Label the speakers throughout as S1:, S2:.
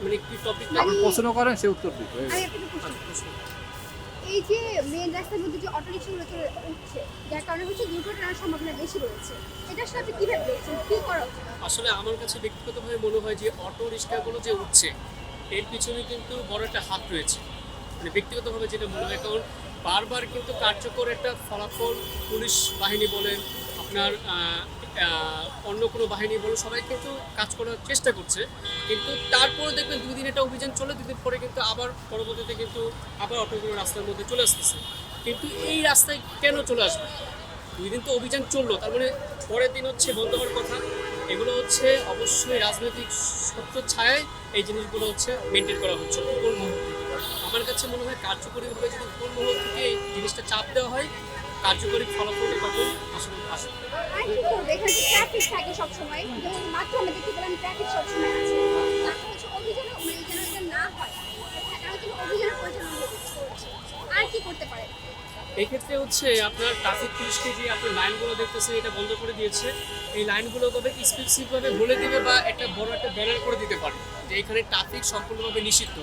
S1: মানে কি টপিকটা
S2: আপনি
S3: প্রশ্ন করেন সে উত্তর দিবে।
S2: আমি আপনাকে প্রশ্ন করি। এই যে মেন রাস্তার মধ্যে যে অটো রিক্সাগুলো চলে উঠছে, যার কারণে হচ্ছে দুর্ঘটনার সম্ভাবনা বেশি রয়েছে, এটা আসলে আপনি কিভাবে দেখছেন, কি করা উচিত?
S1: আসলে আমার কাছে ব্যক্তিগতভাবে মনে হয় যে অটো রিক্সাগুলো যে উঠছে এর পিছনে কিন্তু বড় একটা হাত রয়েছে। মানে ব্যক্তিগতভাবে যেটা মনে হয়, কারণ বারবার কিন্তু কার্যকর একটা ফলাফল পুলিশ বাহিনী বলেন, আপনার অন্য কোনো বাহিনী বলেন, সবাই কিন্তু কাজ করার চেষ্টা করছে, কিন্তু তারপরে দেখবেন 2 দিন একটা অভিযান চলে, 2 দিন পরে কিন্তু আবার পরবর্তীতে কিন্তু আবার অটোগুলো রাস্তার মধ্যে চলে আসতেছে। কিন্তু এই রাস্তায় কেন চলে আসবে? 2 দিন তো অভিযান চললো, তার মানে পরের দিন হচ্ছে বন্ধ হওয়ার কথা। এগুলো হচ্ছে অবশ্যই রাজনৈতিক সত্য ছায়ায় এই জিনিসগুলো হচ্ছে মেনটেন করা হচ্ছে উপর মহল থেকে। আমার কাছে মনে হয় কার্যকরীভাবে যদি উপর মহল থেকে এই জিনিসটা চাপ দেওয়া হয়, কার্যকরী ফলাফলটা তখন আসলে আসে।
S2: আর কি করবে, এখানে তো ট্রাফিক থাকে সবসময়, যেমন মাত্র আমরা দেখতে পেলাম ট্রাফিক সবসময় আছে, তারপর হচ্ছে অভিযান, মানে যেন এটা না হয়, তারা হচ্ছে অভিযানের পরিচালনা করছে। আর কি করতে পারে?
S1: এই ক্ষেত্রে হচ্ছে আপনার ট্রাফিক পুলিশকে যে আপনার লাইনগুলো দেখতেছে এটা বন্ধ করে দিয়েছে, এই লাইনগুলো ভাবে স্পেসিফিকভাবে বলে দিবে বা একটা বড় একটা ব্যানার করে দিতে পারে যে এখানে ট্রাফিক সম্পূর্ণভাবে নিষিদ্ধ।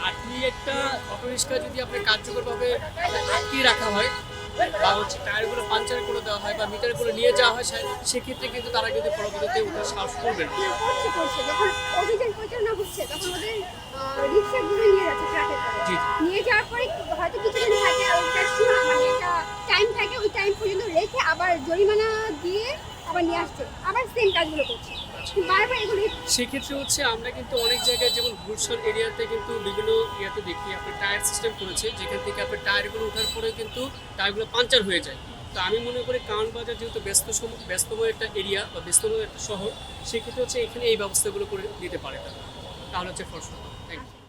S1: আপনি একটা অটো রিক্সা যদি আপনি কার্যকরভাবে আটকিয়ে রাখা হয় বা হচ্ছে টায়ারগুলো পাঞ্চার করে দেওয়া হয় বা মিটার করে নিয়ে যাওয়া হয়, সেক্ষেত্রে কিন্তু তারা কিন্তু পরবর্তীতে ওঠার সাহস করবেন না।
S2: করছে যখন অভিযান পরিচালনা হচ্ছে, তখন ওদের রিক্সাগুলো নিয়ে যাচ্ছে ট্রাফিক
S1: জি।
S2: নিয়ে যাওয়ার পরে হয়তো কিছুদিন থাকে, ওটা সীমা মানে একটা টাইম থাকে, ওই টাইম পর্যন্ত রেখে আবার জরিমানা দিয়ে আবার নিয়ে আসছে, আবার সেম কাজগুলো করছে, বারবার এগুলো।
S1: সেক্ষেত্রে হচ্ছে আমরা কিন্তু অনেক জায়গায় যেমন গুলশান এরিয়াতে কিন্তু বিভিন্ন ইয়াতে দেখি আপনার টায়ার সিস্টেম করেছে, যেখান থেকে আপনার টায়ারগুলো ওঠার পরে কিন্তু টায়ারগুলো পাঞ্চার হয়ে যায়। তো আমি মনে করি কারণবাজার যেহেতু ব্যস্তময় একটা এরিয়া বা ব্যস্তময় একটা শহর, সেক্ষেত্রে হচ্ছে এখানে এই ব্যবস্থাগুলো করে দিতে পারে তারা। তাহলে হচ্ছে ফর থ্যাংক ইউ।